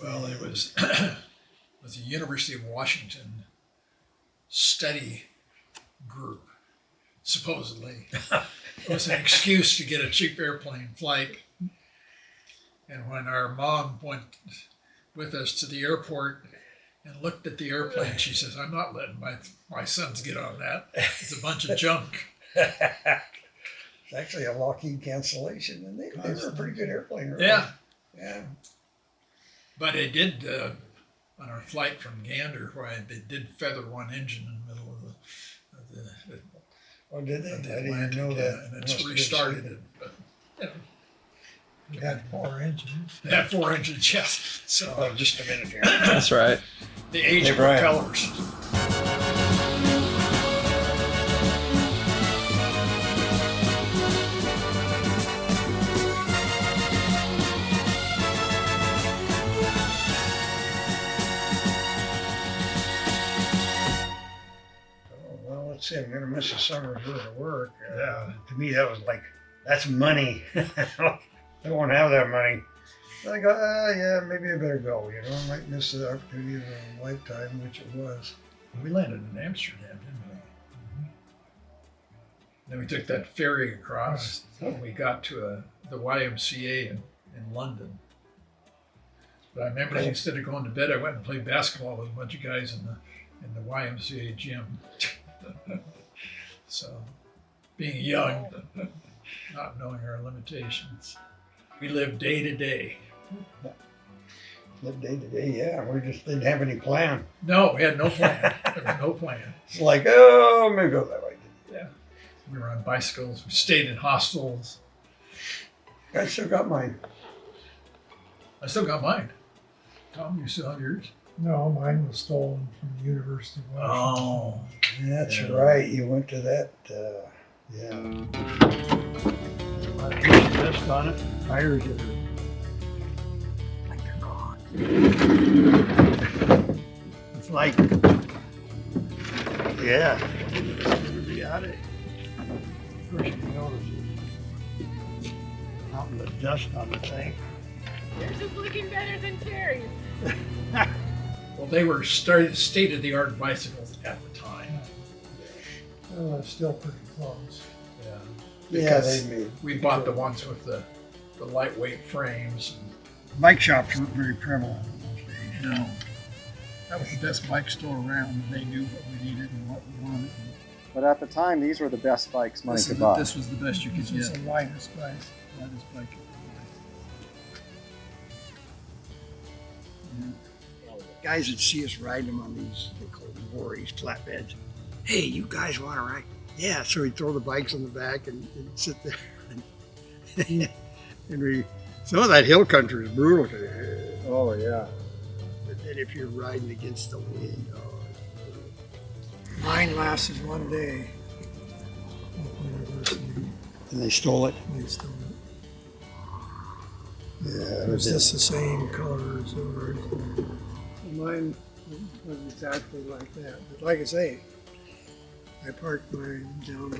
Well, it was it was a University of Washington study group, supposedly. It was an excuse to get a cheap airplane flight. And when our mom went with us to the airport and looked at the airplane, she says, "I'm not letting my sons get on that. It's a bunch of junk." It's actually a Lockheed cancellation, and they were a pretty good airplane. Really. Yeah. Yeah. But it did, on our flight from Gander, where they did feather one engine in the middle of the Oh, did they? I didn't Atlantic, know that. and it's restarted it. But, you know, We had 4 engines. they had 4 engines, yes. So Oh, just a minute here. That's right. the age Hey, of Brian. propellers. Oh, well, let's see. I'm going to miss a summer's worth of work. Yeah. To me, that was like, that's money. I won't have that money. I go, yeah, maybe I better go. You know, I might miss the opportunity of a lifetime, which it was. We landed in Amsterdam, didn't we? Then we took that ferry across, and we got to the YMCA in London. But I remember instead of going to bed, I went and played basketball with a bunch of guys in the YMCA gym. So, being young, not knowing our limitations, we lived day to day. Live day to day, yeah. We just didn't have any plan. No, we had no plan. There was no plan. It's like, oh, maybe go that way. Yeah, we were on bicycles. We stayed in hostels. I still got mine. I still got mine. Tom, you still have yours? No, mine was stolen from the University of Washington. Oh, That's Yeah. right. You went to that, yeah. Dust on it. Tires that are like they're gone. It's like, yeah. Be out of it. First you notice is out in the dust on the thing. Yours is looking better than Terry's. well, they were state-of-the-art bicycles at the time. Well, it's still pretty close. Yeah, Yeah, Because they made. we bought the ones with the lightweight frames. Bike shops weren't very prevalent in those days. No, that was the best bike store around. They knew what we needed and what we wanted. But at the time, these were the best bikes money This, could is buy. this was the best you could This was get. the lightest bike. Lightest bike you could Guys would see us riding them on these, they call them worries, flatbeds. Hey, you guys want to ride? Yeah, so we'd throw the bikes on the back and sit there. And we, some of that hill country is brutal. Oh, yeah. But then if you're riding against the wind, oh, Mine lasted 1 day. At the University. and they stole it. They stole it. Yeah, Was this the same color as yours? Mine was exactly like that. But like I say, I parked mine down by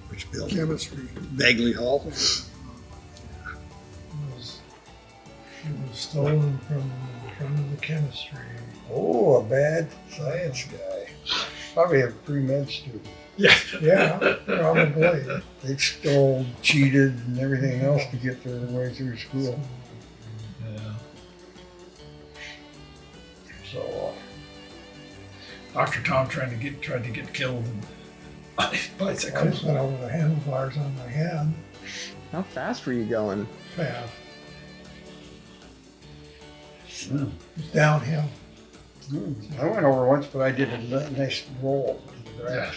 which building? Chemistry. Bagley Hall. It was stolen from the front of the chemistry. Oh, a bad science guy. Probably a pre-med student. Yeah. Yeah, probably. They stole, cheated, and everything else to get their way through school. Yeah. So, Dr. Tom tried to get killed on his I bicycle. just went over the handlebars on my hand. How fast were you going? Fast. It was downhill. I went over once, but I did a nice roll to the grass.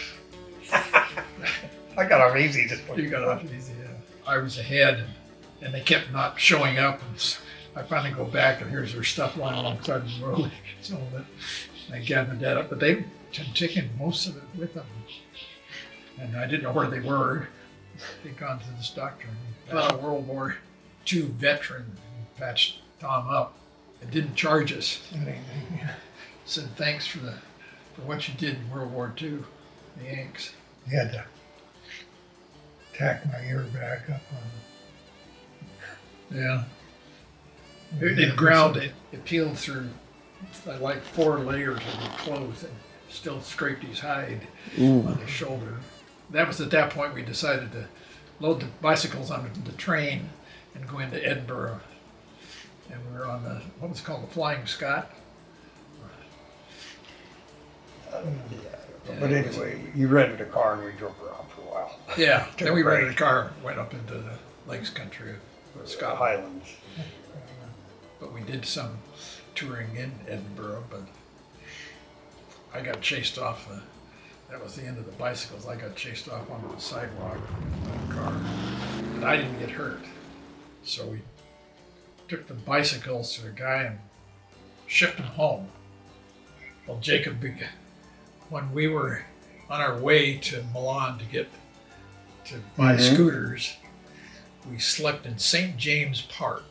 I got off easy this one. You got off easy. Yeah. I was ahead, and they kept not showing up. And I finally go back, and here's their stuff lying alongside the road. Some of it. I gathered that up, but they had taken most of it with them, and I didn't know where they were. They'd gone to this doctor. A World War II veteran who patched Tom up. It didn't charge us. Anything. Said thanks for what you did in World War II, the Yanks. He had to tack my ear back up on. Yeah. It ground, it peeled through like 4 layers of clothes and still scraped his hide on his shoulder. That was at that point we decided to load the bicycles onto the train and go into Edinburgh. And we were on the, what was it called, the Flying Scot? But anyway, you rented a car and we drove around for a while. Yeah, Took then a we break. rented a car and went up into the Lakes Country of Scotland. Highlands. But we did some touring in Edinburgh, but I got chased off that was the end of the bicycles. I got chased off onto the sidewalk by a car, but I didn't get hurt. So we took the bicycles to a guy and shipped them home. Well, Jacob, when we were on our way to Milan to buy scooters, we slept in St. James Park.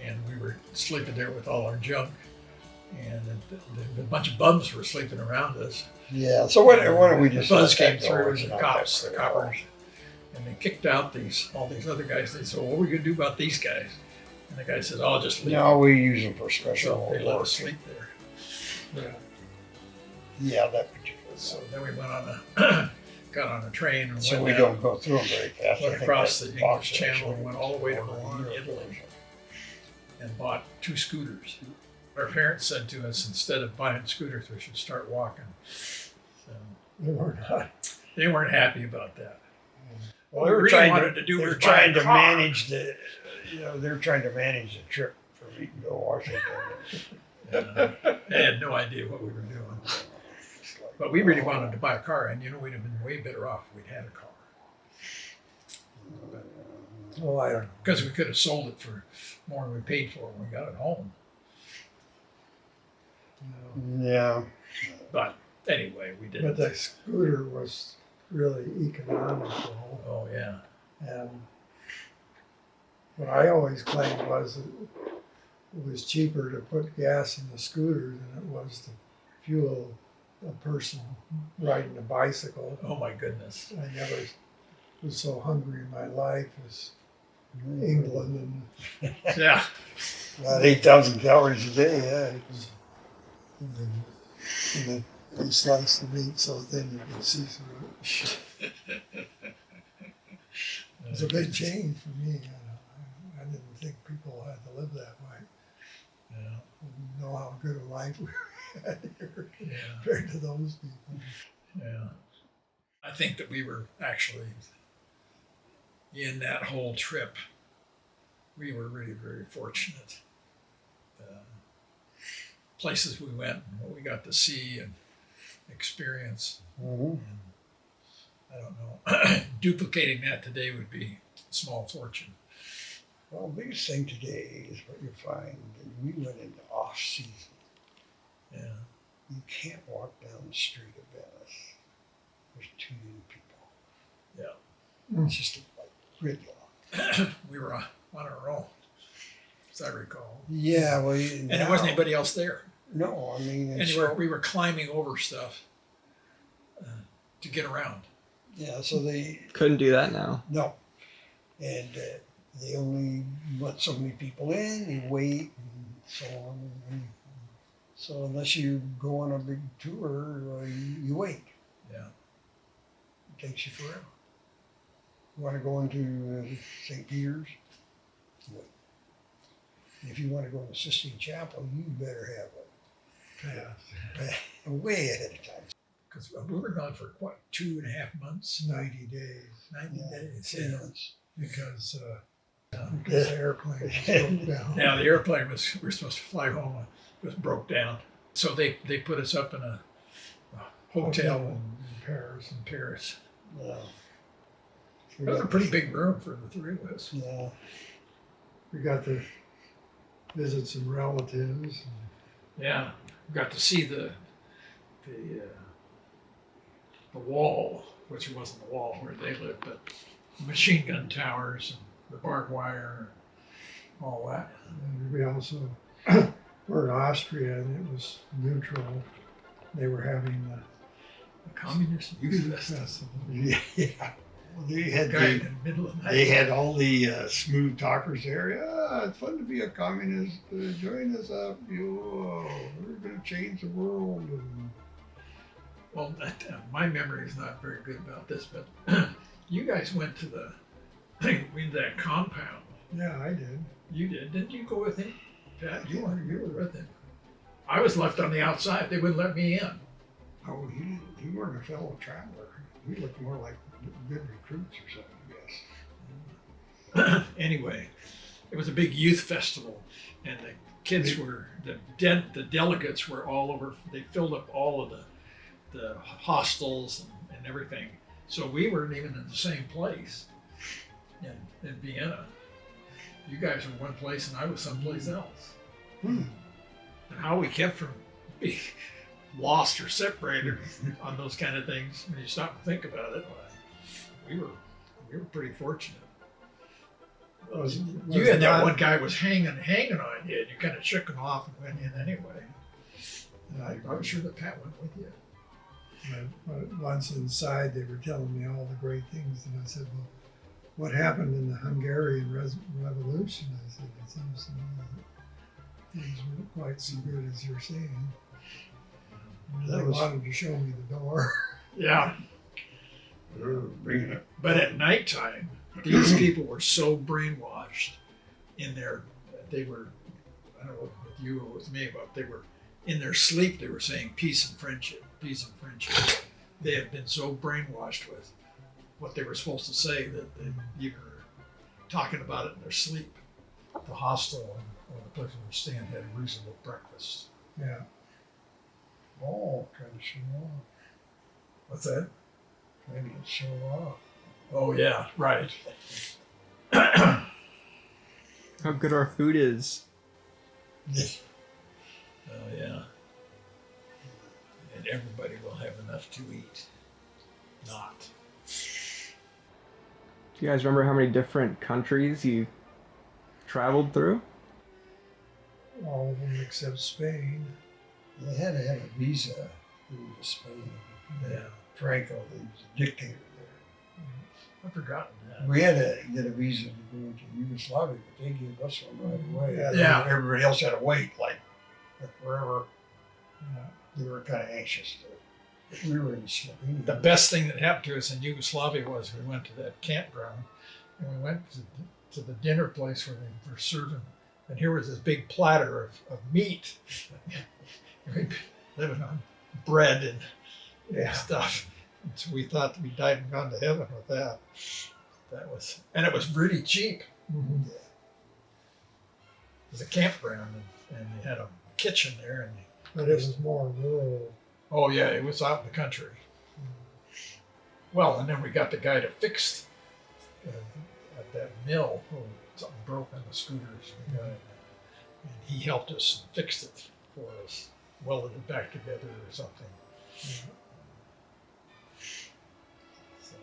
And we were sleeping there with all our junk, and a bunch of bums were sleeping around us. Yeah, so why don't we just... The buzz let came that go? through, It's the not cops, that the big at all. coppers, and they kicked out all these other guys. They said, well, what are we going to do about these guys? And the guy said, I'll just leave. No, we use them for special So they let work. us sleep there. Yeah, that particular. So then we went got on a train and So went we down, don't go through them very fast. I went think across the that English box Channel actually and went all the way to was Milan, a year Italy, ago. and bought 2 scooters. Our parents said to us, instead of buying scooters, we should start walking. So They were not. they weren't happy about that. Well, What we really wanted to do they was were buy trying a to car. manage the, they were trying to manage the trip from Eaton to Washington. They had no idea what we were doing. But we really wanted to buy a car, and we'd have been way better off if we'd had a car. Well, I don't know. Because we could have sold it for more than we paid for when we got it home. Yeah. But anyway, we didn't. But the scooter was really economical. Oh, yeah. And what I always claimed was that it was cheaper to put gas in the scooter than it was to fuel a person riding a bicycle. Oh, my goodness. I never was so hungry in my life as England, and Yeah. About 8,000 calories a day, and they sliced the meat so thin you could see through it. It was a big change for me. I didn't think people had to live that way. Yeah. I didn't know how good a life we had here Yeah. compared to those people. Yeah. I think that we were actually, in that whole trip, we were really very fortunate. Places we went and what we got to see and experience. Mhm. And I don't know, duplicating that today would be a small fortune. Well, the biggest thing today is what you find. We went into off season. Yeah. You can't walk down the street of Venice. There's too many people. Yeah. It's just like gridlock. We were on our own, as I recall. Yeah, well, And there wasn't anybody else there. No, I mean, And it's we were climbing over stuff to get around. yeah. So they Couldn't do that now. no, and they only let so many people in. You wait and so on. And so unless you go on a big tour, you wait. Yeah. It takes you forever. You want to go into St. Peter's? Wait. If you want to go to Sistine Chapel, you better have a way ahead of time. Because we were gone for what, 2.5 months? 90 days 90 days. 3 months. because the airplane was broke down. Yeah, the airplane we were supposed to fly home, just broke down. So they put us up in a hotel in Paris. in Paris. Yeah. It was a pretty big room for the 3 of us. Yeah. We got to visit some relatives. Yeah, we got to see the wall, which wasn't the wall where they lived, but machine gun towers and the barbed wire, all that. And we also were in Austria, and it was neutral. They were having The Communist Youth Festival. festival. Yeah. They had Guy in the, the middle of the night. they had all the smooth talkers there. Yeah, it's fun to be a communist. Join us up. We're going to change the world. And Well, my memory is not very good about this, but you guys went to in that compound. Yeah, I did. You did, didn't you go with him? Pat, you were with him. I was left on the outside. They wouldn't let me in. oh, you weren't a fellow traveler. We looked more like good recruits or something, I guess. Anyway, it was a big youth festival, and the kids were the delegates were all over. They filled up all of the hostels and everything. So we weren't even in the same place in Vienna. You guys were one place, and I was someplace else. Hmm. And how we kept from being lost or separated on those kind of things, when you stop and think about it, we were pretty fortunate. You had that one guy was hanging on you, and you kind of shook him off and went in anyway. And I'm sure that Pat went with you. But once inside, they were telling me all the great things, and I said, well, what happened in the Hungarian Revolution? I said, it seems to me that things weren't quite so good as you're saying. And they wanted to show me the door. Yeah. Bringing it. But at nighttime, these people were so brainwashed in their, they were, I don't know with you or with me, but they were in their sleep, they were saying peace and friendship, peace and friendship. They had been so brainwashed with what they were supposed to say that they even were talking about it in their sleep. The hostel or the place where we stand had a reasonable breakfast. Yeah. Oh, kind of show off. What's that? Trying to show off. Oh yeah, right. How good our food is. Oh yeah. And everybody will have enough to eat. Not. Do you guys remember how many different countries you traveled through? All of them except Spain. They had to have a visa to go to Spain. Yeah. Franco, he was a dictator there. I've forgotten that. We had to get a visa to go into Yugoslavia, but they gave us one right away. Yeah. Everybody else had to wait like forever. Yeah. They were kind of anxious to. We were in Slovenia. The best thing that happened to us in Yugoslavia was we went to that campground and we went to the dinner place where they were serving, and here was this big platter of meat. We living on bread and stuff. And so we thought that we died and gone to heaven with that. And it was really cheap. Mm-hmm. It was a campground, and they had a kitchen there. And But it was more rural. oh yeah, it was out in the country. Well, and then we got the guy to fix at that mill. Oh, something broke on the scooters. We got it, and he helped us and fixed it for us, welded it back together or something. So,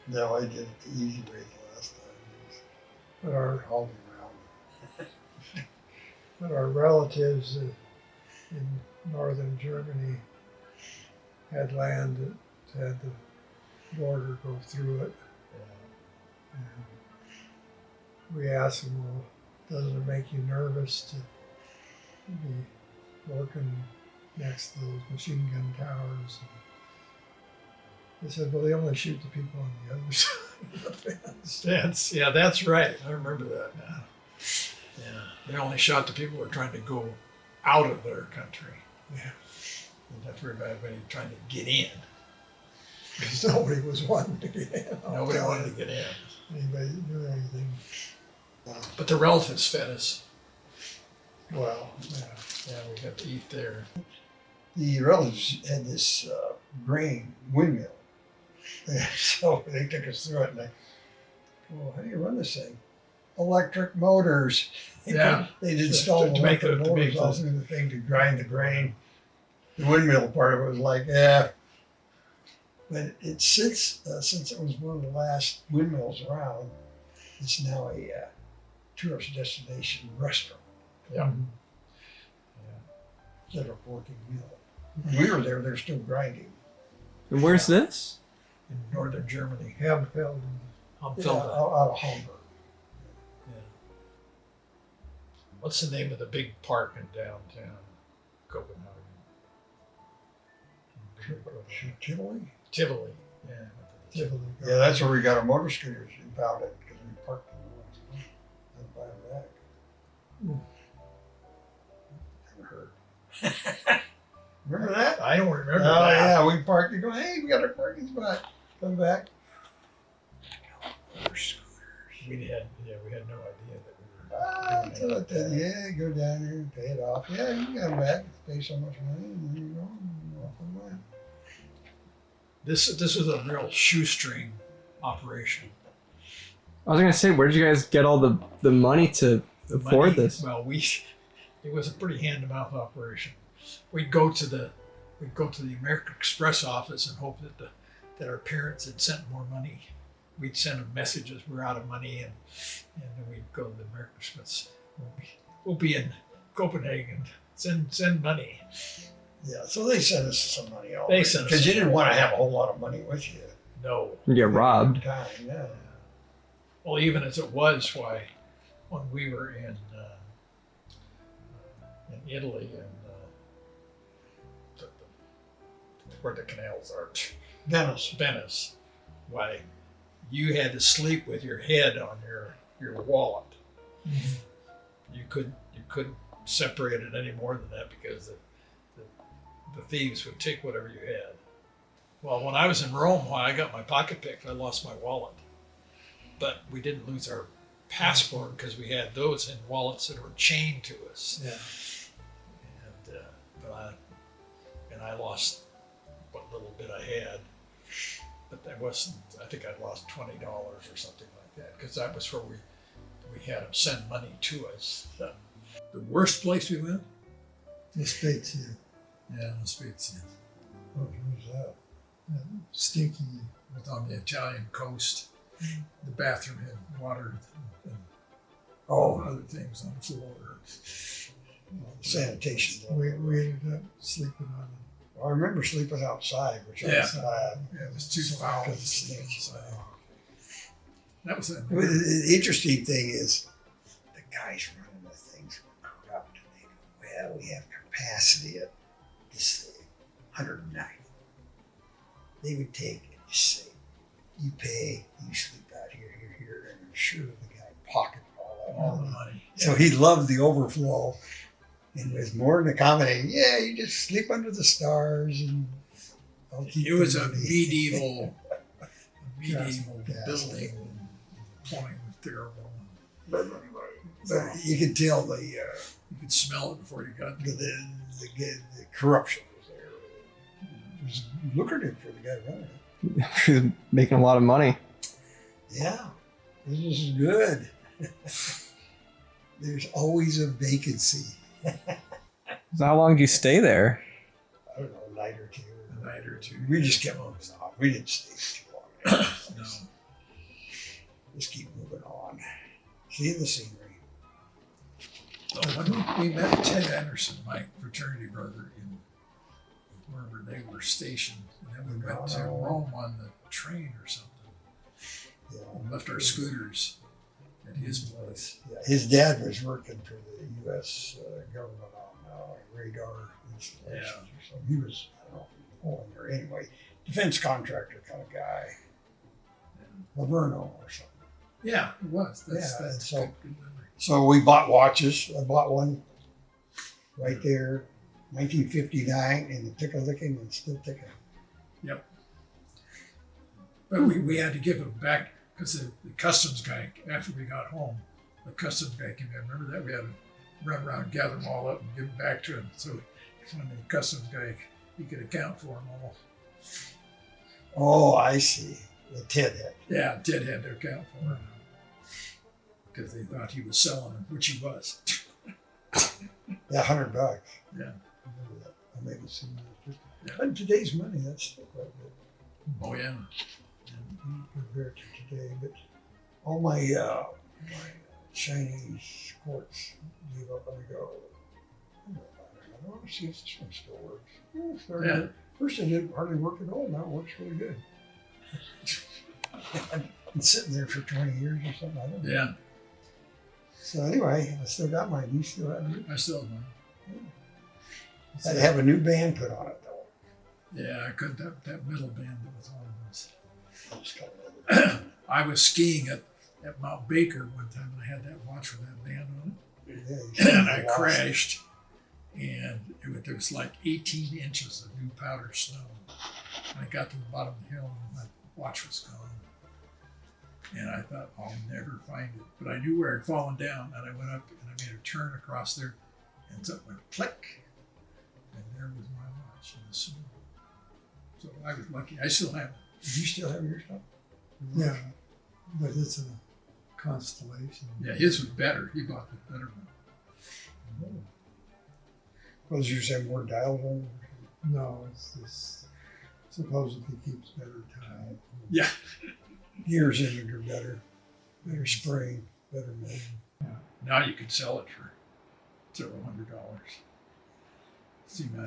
No, I did it the easy way the last time. But our Hauled him around. relatives in northern Germany had land that had the border go through it. And we asked them, well, doesn't it make you nervous to be working next to those machine gun towers? And they said, well, they only shoot the people on the other side of the fence. that's right. I remember that now. Yeah, they only shot the people who were trying to go out of their country. Yeah. And that's where everybody trying to get in. Because nobody was wanting to get in. Nobody wanted to get in. Anybody that knew anything. But the relatives fed us. Well, yeah. Yeah, we got to eat there. The relatives had this grain windmill. So they took us through it and they, well, how do you run this thing? Electric motors. Yeah. They'd install To make electric to make motors all the- through the thing to grind the grain. The windmill part of it was like, yeah. But it since it was one of the last windmills around, it's now a tourist destination restaurant Yeah. instead of working mill. When we were there, they're still grinding. And where's this? in northern Germany. Hamfeld, Hamfelda. out of Hamburg. Yeah. What's the name of the big park in downtown Copenhagen? Tivoli? Tivoli. Yeah. Tivoli. Yeah, that's where we got our motor scooters. We found it because we parked them once. And buy them back. Never heard. Remember that? I don't remember Oh that. yeah, we parked. You go, hey, we got our parking spot. Come back. Motor scooters. We had no idea that we were. Ah, doing tell it. it to, yeah, go down there and pay it off. Yeah, you can come back, pay so much money, and then you go, and off we went. This was a real shoestring operation. I was gonna say, where did you guys get all the money to afford Money- this? Well, it was a pretty hand-to-mouth operation. We'd go to the American Express office and hope that our parents had sent more money. We'd send them messages, we're out of money, and then we'd go to the American Express. We'll be in Copenhagen. Send money. Yeah, so they sent us some money all They sent us because you some didn't want to have a whole lot of money with you. No. You get robbed. Time, yeah. Well, even as it was, why, when we were in Italy and where the canals are, Venice, why, you had to sleep with your head on your wallet. You couldn't separate it any more than that because the thieves would take whatever you had. Well, when I was in Rome, when I got my pocket picked, I lost my wallet. But we didn't lose our passport because we had those in wallets that were chained to us. Yeah. And I lost what little bit I had. But that wasn't, I think I lost $20 or something like that because that was where we had them send money to us. The worst place we went? The Spezia. Yeah, the Spezia. Oh, who's that? Stinky. It was on the Italian coast. The bathroom had water and other things on the floor. Sanitation. We ended up sleeping on I remember sleeping outside, which Yeah. was bad. Yeah, it was too foul. Because it stinks. That was it. The interesting thing is the guys running the things were corrupt. And they go, well, we have capacity at this 190. They would take and just say, you pay, you sleep out here, and I'm sure the guy pocketed all All that the money. money. So he loved the overflow and was more than accommodating. Yeah, you just sleep under the stars and I'll keep It was the a money." medieval Yes. building. Plumbing was terrible. But you could tell You could smell it before you got there. the corruption was there. It was lucrative for the guy running it. She's making a lot of money. Yeah, this is good. There's always a vacancy. So how long do you stay there? I don't know, a night or two. A night or two. We just kept moving on. We didn't stay too long. No. Just keep moving on. Seeing the scenery. So when we met Ted Anderson, my fraternity brother, in wherever they were stationed, and then we went to Rome on the train or something. Yeah. We left our scooters at his place. Yeah, his dad was working for the U.S. Government on radar installations or something. He was, I don't know if he was Poland or anyway, defense contractor kind of guy. Laverno or something. Yeah, it was. Yeah, That's so- good memory. So we bought watches. I bought one right there, 1959, and it took a licking and still ticking. But we had to give them back because the customs guy, after we got home, the customs guy came in. Remember that? We had to run around, gather them all up, and give them back to him. So when the customs guy, he could account for them all. Oh, I see. The Ted had. Yeah, Ted had to account for them because they thought he was selling them, which he was. Yeah, $100. Yeah. I made it seem like Yeah. in today's money, that's still quite good Oh yeah. compared to today. But all my Chinese quartz gave up on the go. I want to see if this one still works. Yeah, it Yeah. started. First it didn't hardly work at all. Now it works really good. I've been sitting there for 20 years or something. I don't know. Yeah, So anyway, I still got mine. You still have yours? I still have mine. I had to have a new band put on it though. Yeah, I couldn't. That middle band that was on was. I just got another band. I was skiing at Mount Baker one time, and I had that watch with that band on Yeah, it, and I crashed, and there was like 18 inches of new powder snow. And I got to the bottom of the hill, and my watch was gone. And I thought, I'll never find it. But I knew where I'd fallen down, and I went up and I made a turn across there, and something went click, and there was my watch in the snow. So I was lucky. I still have it. Do you still have your stuff? Yeah, but it's a constellation. Yeah, his was better. He bought the better one. Was yours have more dials on it? No, it's this supposedly keeps better time. Yeah. Gears in it are better. Better spring, better metal. Now you could sell it for several $100.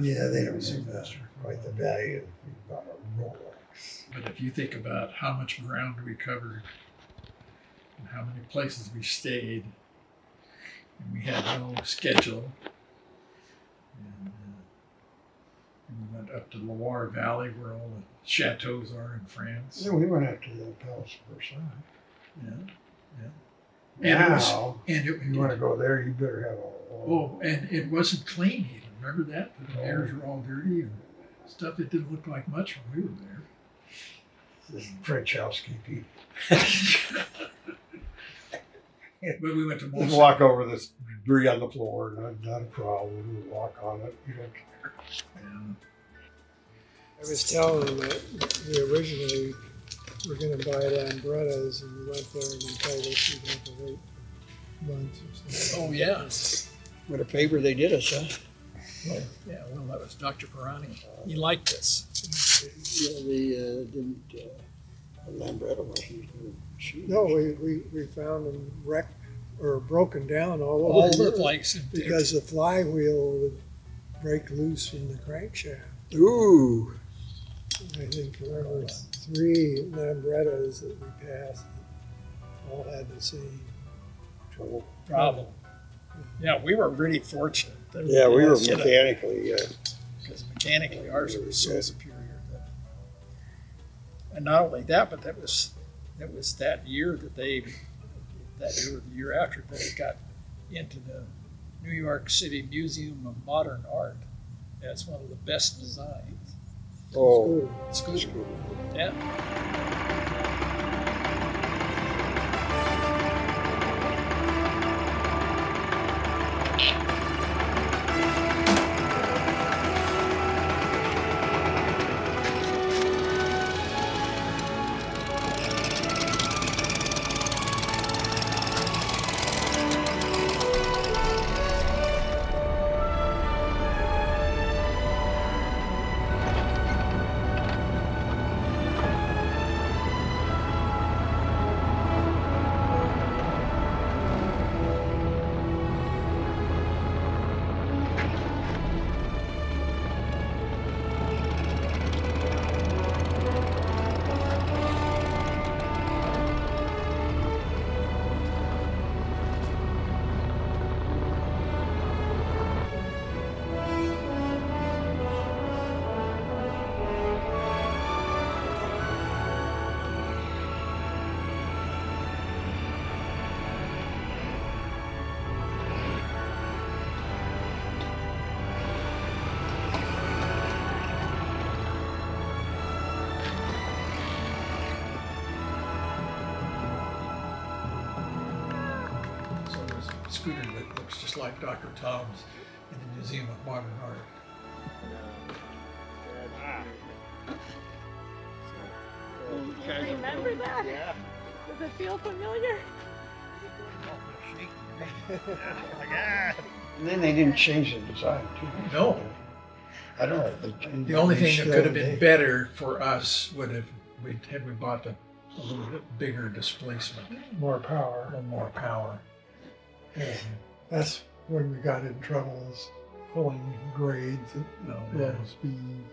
Yeah, they don't Seamaster. have quite the value of a Rolex. But if you think about how much ground we covered and how many places we stayed, and we had no schedule, and we went up to the Loire Valley where all the chateaus are in France. Yeah, we went out to the Palace of Versailles. Yeah, yeah. And it was, Now, and if you want to go there, you better have oh, and it wasn't clean even. Remember that? The mirrors were all dirty and stuff. It didn't look like much when we were there. this French housekeeping. But we went to Just Mont walk over this debris on the floor, not a problem. We walk on it. You don't care. and I was telling them that we originally were going to buy at Ambretta's, and we went there and they told us we'd have to wait months or something. Oh, yeah. What a favor they did us, huh? Yeah, well, that was Dr. Pirani. He liked this. Yeah, they didn't. Lambretta wasn't. No, we found them wrecked or broken down all over, All over the place. because the flywheel would break loose from the crankshaft. Ooh. I think there were 3 Lambrettas that we passed that all had the same Trouble. problem. Yeah, we were really fortunate. That Yeah, we were hit it, mechanically. because mechanically ours was so superior. And not only that, but that was that year that year or the year after that it got into the New York City Museum of Modern Art as one of the best designs. Oh, Scooter. Yeah. So there's a scooter that looks just like Dr. Tom's in the Museum of Modern Art. Do you remember that? Yeah. Does it feel familiar? and then they didn't change the design too. No. I don't know. If they changed The only it. thing that Still could have been today. better for us would have had we bought a little bit bigger displacement, more a power. little more power. Yeah. That's when we got in trouble. Is pulling grades at Oh, low yeah. speed.